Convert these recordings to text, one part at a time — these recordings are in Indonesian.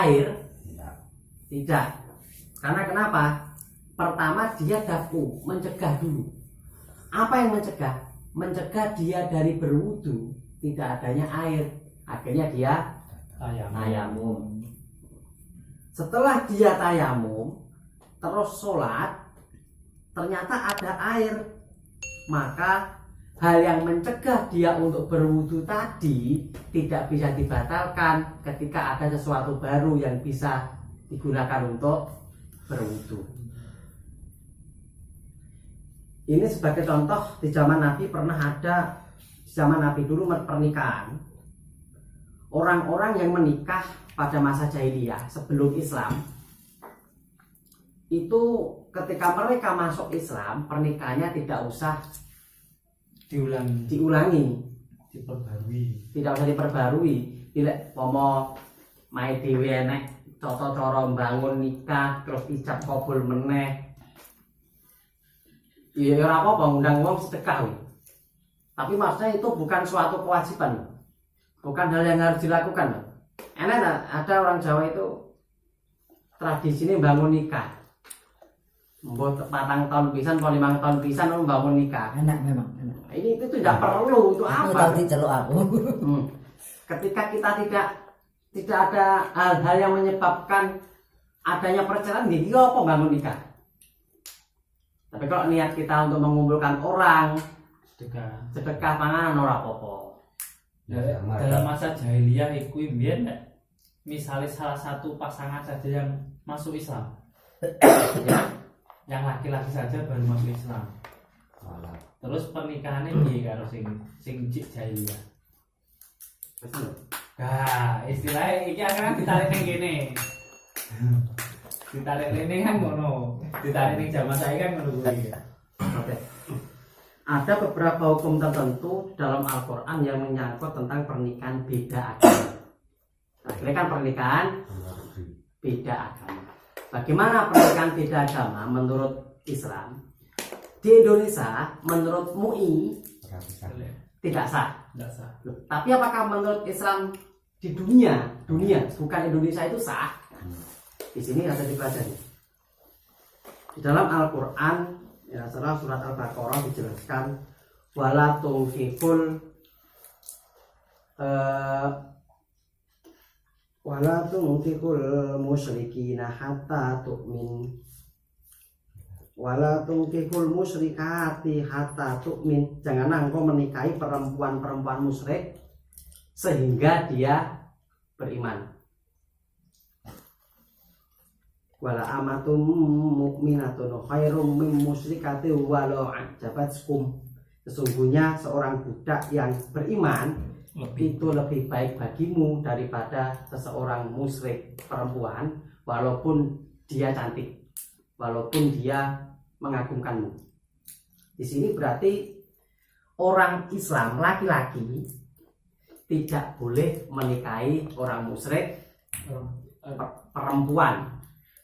air? Tidak. Karena kenapa? Pertama dia dafu, mencegah dulu. Apa yang mencegah? Mencegah dia dari berwudu, tidak adanya air. Akhirnya dia tayamum. Setelah dia tayamum, terus sholat, ternyata ada air. Maka hal yang mencegah dia untuk berwudu tadi tidak bisa dibatalkan ketika ada sesuatu baru yang bisa digunakan untuk berwudu. Ini sebagai contoh, di zaman Nabi pernah ada, di zaman Nabi dulu pernikahan. Orang-orang yang menikah pada masa jahiliyah sebelum Islam itu ketika mereka masuk Islam, pernikahannya tidak usah diulangi, tidak usah diperbarui. Tidak pomo mai dhewe enek tata cara bangun nikah terus ijab kabul meneh. Ya ora apa-apa ngundang wong sedekah. Tapi maksudnya itu bukan suatu kewajiban. Bukan hal yang harus dilakukan. Enak ada orang Jawa itu tradisinya bangun nikah. Mbok 4 tahun pisan, 5 tahun pisan membangun nikah. Enak memang, enak. Ini itu tidak perlu untuk apa? Aku tahu diceluk aku. Ketika kita tidak ada hal-hal yang menyebabkan adanya perceraian, dia apa bangun nikah? Tapi kalau niat kita untuk mengumpulkan orang, sedekah panganan ora apa-apa. Dalam masa jahiliyah iku mbiyen misalnya salah satu pasangan saja yang masuk Islam. Yang laki-laki saja baru masuk Islam. Terus pernikahannya piye karo sing jahiliyah? Nah, istilahnya iki akan ditarik ning kene. Ditarik ini kan ngono, ditarik ini zaman saya kan ngono. Oke. Ada beberapa hukum tertentu dalam Al-Quran yang menyangkut tentang pernikahan beda agama. Nah, ini kan pernikahan beda agama. Bagaimana pernikahan beda agama menurut Islam? Di Indonesia menurut MUI tidak sah. Loh, tapi apakah menurut Islam di dunia bukan Indonesia itu sah? Di sini ada dipelajari. Di dalam Al-Quran, ya, surat Al-Baqarah dijelaskan wala tunfikul musyrikina hatta tu'min wala tunkihul musyrikati hatta tu'min. Jangan engkau menikahi perempuan-perempuan musyrik sehingga dia beriman. Wala amatum mukminatun khairum min musyrikati walau ajabatkum. Sesungguhnya seorang budak yang beriman itu lebih baik bagimu daripada seseorang musyrik perempuan walaupun dia cantik, walaupun dia mengagumkanmu. Di sini berarti orang Islam laki-laki tidak boleh menikahi orang musyrik perempuan.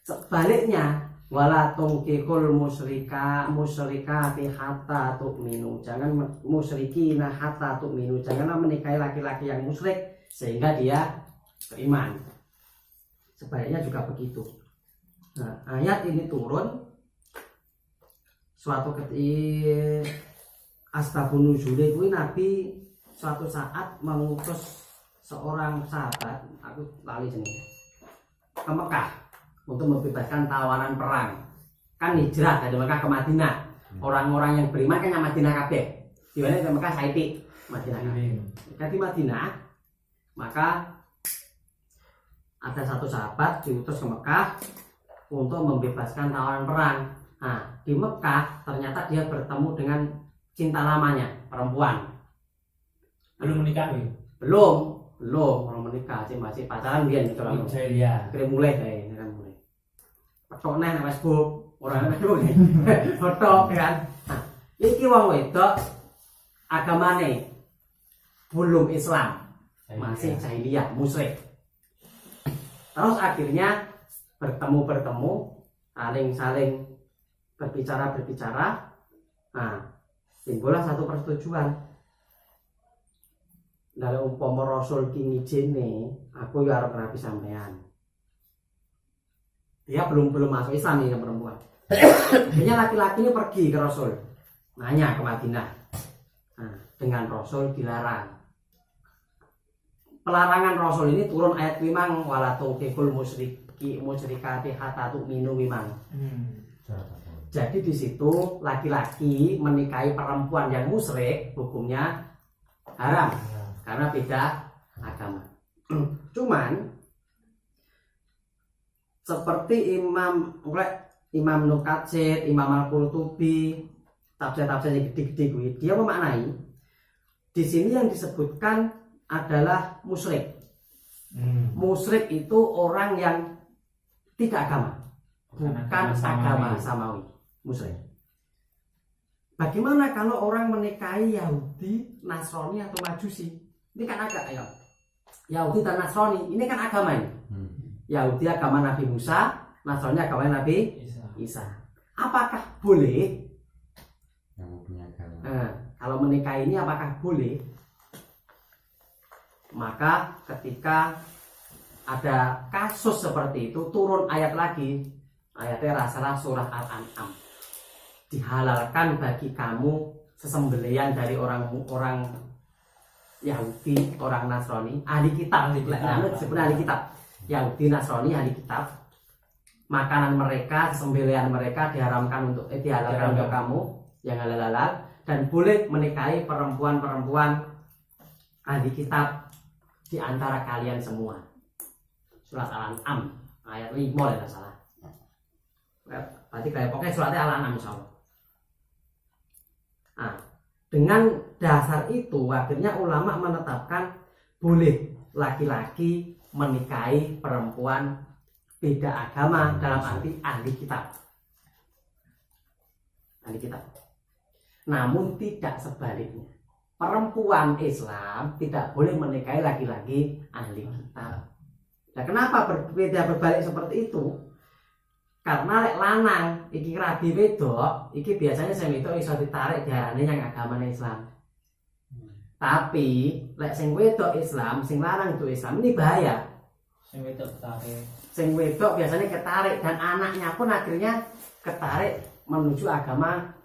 Sebaliknya wala tungkihul musyrikati hatta tu'minu. Jangan musyrikina hatta tu'minu. Janganlah menikahi laki-laki yang musyrik sehingga dia beriman. Sebaliknya juga begitu. Nah, ayat ini turun suatu ketika asbabun nuzule kuwi Nabi suatu saat mengutus seorang sahabat, aku lali jenenge, ke Mekah untuk membebaskan tawanan perang. Kan hijrah dari Mekah ke Madinah. Orang-orang yang beriman kan yang Madinah kabeh. Di mana ke Mekah saiki Madinah. Di Madinah, maka ada satu sahabat diutus ke Mekah untuk membebaskan tawanan perang. Nah, di Mekah ternyata dia bertemu dengan cinta lamanya, perempuan. Belum menikah nih? Belum orang menikah, masih pacaran biyen gitu kan. Jahiliyah. Kira mulai foto nang Facebook, orang Facebook foto kan. Nah, iki wong wedok agamane belum Islam, masih jahiliyah, musyrik. Terus akhirnya bertemu, saling berbicara. Nah, timbullah satu persetujuan. Dari umpama Rasul ki ngijine, aku ya arep nabi sampean. Dia belum masuk Islam nih yang perempuan. Akhirnya laki-laki ini pergi ke Rasul, nanya ke Madinah. Nah, dengan Rasul dilarang. Pelarangan Rasul ini turun ayat 5 wala tuqikul musyrikati hatta tu'minu memang. Jadi di situ laki-laki menikahi perempuan yang musyrik hukumnya haram karena beda agama. Cuman seperti Imam Nukatsir, Imam Al-Qurtubi, tafsir-tafsir yang gede-gede dia memaknai di sini yang disebutkan adalah musyrik. Musyrik itu orang yang tidak agama, bukan agama samawi. Musyrik. Bagaimana kalau orang menikahi Yahudi, Nasrani atau Majusi? Ini kan agak ya. Yahudi dan Nasrani ini kan agama ini. Yahudi agama Nabi Musa, Nasrani agama Nabi Isa. Apakah boleh? Yang punya agama. Kalau menikah ini apakah boleh? Maka ketika ada kasus seperti itu turun ayat lagi, ayatnya rasalah surah Al-An'am. Dihalalkan bagi kamu sesembelian dari orang Yahudi, orang Nasrani, ahli kitab, sebenarnya ahli kitab. Yahudi, Nasrani, ahli kitab. Makanan mereka, sembelian mereka diharamkan dihalalkan untuk kamu yang halal-halal, dan boleh menikahi perempuan-perempuan ahli kitab di antara kalian semua. Surat Al-An'am ayat 5 ya tidak salah. Berarti kayak pokoknya suratnya Al-An'am insyaallah. Nah, dengan dasar itu akhirnya ulama menetapkan boleh laki-laki menikahi perempuan beda agama dalam arti ahli kitab. Ahli kitab. Namun tidak sebaliknya. Perempuan Islam tidak boleh menikahi laki-laki ahli kitab. Nah, kenapa berbalik seperti itu? Karena lek lanang iki rabi wedok, iki biasanya sing wedok iso ditarik diarani yang agama Islam. Tapi lek sing wedok Islam, sing lanang itu Islam, ini bahaya. Sing wedok ketarik. Sing wedok biasanya ketarik dan anaknya pun akhirnya ketarik menuju agama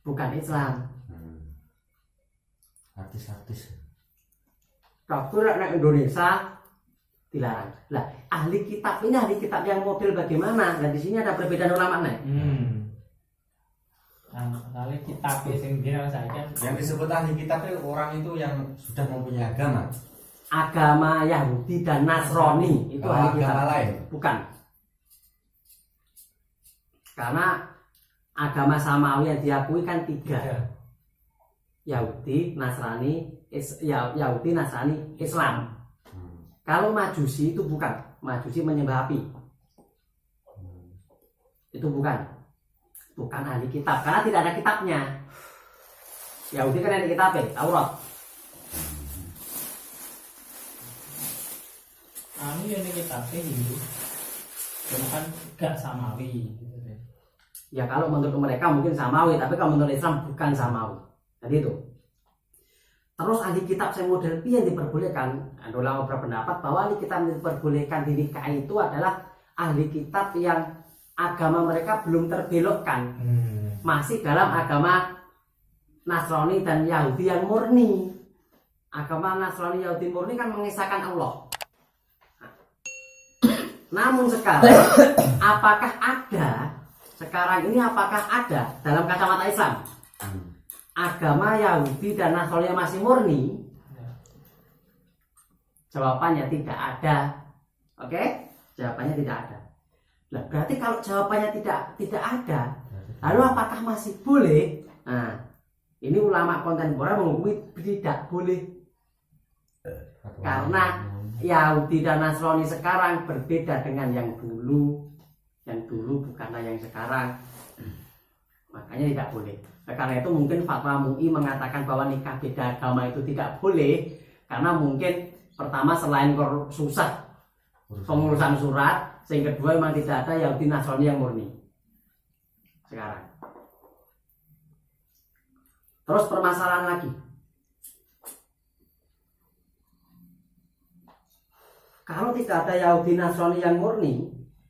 bukan Islam. Artis-artis. Tapi lek Indonesia dilarang. Lah, ahli kitab ini ahli kitab yang model bagaimana? Nah, di sini ada perbedaan ulama nih. Kali kitab sing dina saiki Yang disebut ahli kitab itu orang itu yang sudah mempunyai agama. Agama Yahudi dan Nasrani itu ahli kitab. Agama lain. Bukan. Karena agama samawi yang diakui kan 3. Yahudi, Nasrani, Yahudi, Nasrani, Islam. Kalau Majusi itu bukan, Majusi menyembah api. Itu bukan ahli kitab karena tidak ada kitabnya. Yahudi kan ada kitabnya, Taurat. ini kitabnya Hindu. Bukan gak samawi gitu deh. Ya kalau menurut mereka mungkin samawi, tapi kalau menurut Islam bukan samawi. Jadi itu. Terus ahli kitab yang model yang diperbolehkan, ada ulama berpendapat bahwa ahli kitab yang diperbolehkan dinikahi itu adalah ahli kitab yang agama mereka belum terbelokkan, masih dalam agama Nasrani dan Yahudi yang murni. Agama Nasrani Yahudi murni kan mengisahkan Allah. Namun sekarang, apakah ada dalam kacamata Islam? Agama Yahudi dan Nasrani yang masih murni? Jawabannya tidak ada. Oke? Jawabannya tidak ada. Nah, berarti kalau jawabannya tidak ada, lalu apakah masih boleh? Nah, ini ulama kontemporer menghukumi tidak boleh. Karena Yahudi dan Nasrani sekarang berbeda dengan yang dulu. Yang dulu bukanlah yang sekarang. Makanya tidak boleh. Karena itu mungkin fatwa MUI mengatakan bahwa nikah beda agama itu tidak boleh karena mungkin pertama selain susah pengurusan surat, yang kedua memang tidak ada Yahudi Nasrani yang murni sekarang. Terus permasalahan lagi, kalau tidak ada Yahudi Nasrani yang murni,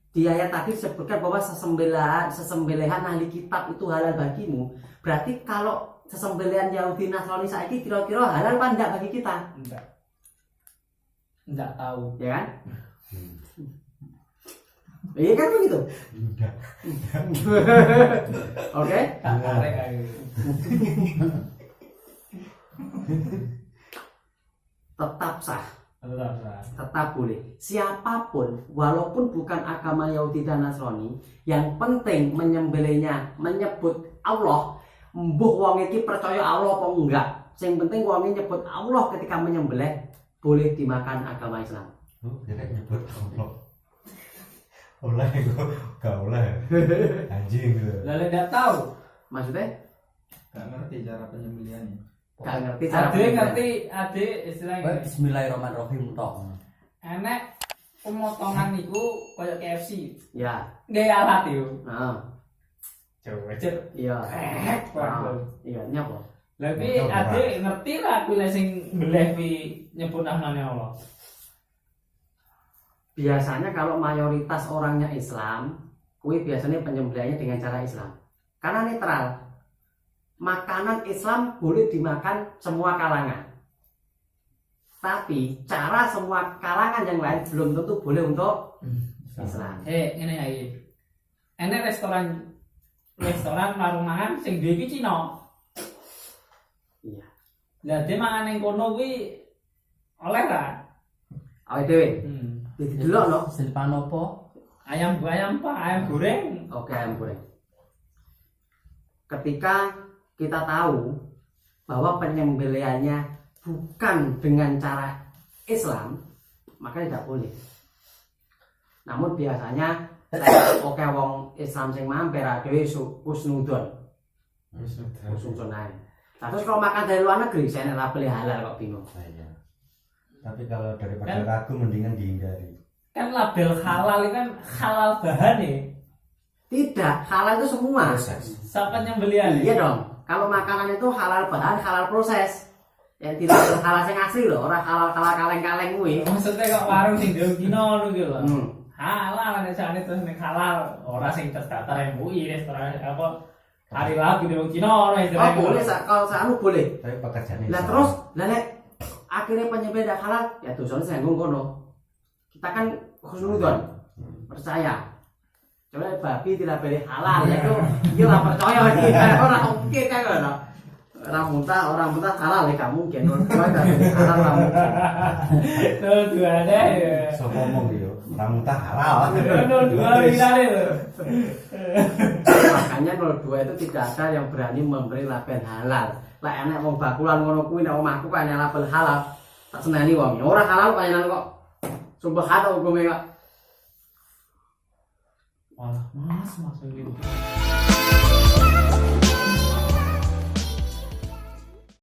di ayat tadi disebutkan bahwa sesembelihan ahli kitab itu halal bagimu. Berarti kalau sesembelihan Yahudi Nasrani saiki kira-kira halal apa enggak bagi kita? Enggak tahu. Ya kan? Iya kan begitu? Enggak. Oke? Tak tarik aja. Tetap sah. Tetap Boleh. Siapapun, walaupun bukan agama Yahudi dan Nasrani, yang penting menyembelihnya menyebut Allah, mbuh wong iki percaya Allah apa enggak. Yang penting wong iki nyebut Allah ketika menyembelih, boleh dimakan agama Islam. Kira nyebut Allah. Oleh kok gak oleh. Anjing gitu. Lalu enggak tahu. Maksudnya? Gak ngerti cara penyembelihannya. Gak ngerti cara Ade ngerti, ade istilahnya. Bismillahirrahmanirrahim tok. Enek pemotongan niku koyo KFC. Ya. Nggih alat yo. Heeh. Coba. Iya. Waduh. Iya, nyapa? Tapi ade ngerti lah kuwi sing beleh kuwi nyebut namanya Allah. Biasanya kalau mayoritas orangnya Islam, kui biasanya penyembelihannya dengan cara Islam. Karena netral. Makanan Islam boleh dimakan semua kalangan. Tapi cara semua kalangan yang lain belum tentu boleh untuk Islam. Ngene ae. Enek restoran warung mangan sing duwe iki Cina. Iya. Lah dhe mangan ning kono kuwi oleh ra? Awake dhewe. Didelok no. Silpan apa? Ayam Pak, ayam goreng. Oke, ayam goreng. Ketika kita tahu bahwa penyembelihannya bukan dengan cara Islam, maka tidak boleh. Namun biasanya oke wong Islam sing mampir dhewe husnudon. Husnudon ae. Nah, terus kalau makan dari luar negeri, saya label halal kok bingung. Tapi kalau daripada ragu mendingan dihindari. Kan label halal itu kan halal bahan ya. Tidak, halal itu semua. Sampai nyembelihan. Iya dong. Kalau makanan itu halal bahan, halal proses. Yang tidak halal sing asli loh, orang halal kaleng-kaleng kuwi. Maksudnya kok warung sing dhewe kino ngono gitu loh. Halal nek jane terus nek halal, ora sing terdaftar MUI restoran apa hari lagu di wong Cina ora Oh istilahnya. boleh, kalau saya boleh. Tapi pekerjaannya Lah terus, lah nek akhirnya penyembelih halal, ya dosane sanggung kono. Kita kan husnudon, percaya. Coba babi tidak boleh halal, ya itu dia lah percaya kita orang mungkin kan orang muntah halal ya gak mungkin. Orang halal lah mungkin. Tuh dua ada ya. So ngomong yo, ramuta halal. Tuh dua bilare tuh. Makanya 02 itu tidak ada yang berani memberi label halal. Lah enek wong bakulan ngono kuwi nek omahku kan enek label halal. Tak seneni wong. Ora halal payenan kok. Subhanallah hukumnya kok. Wah, mas gitu.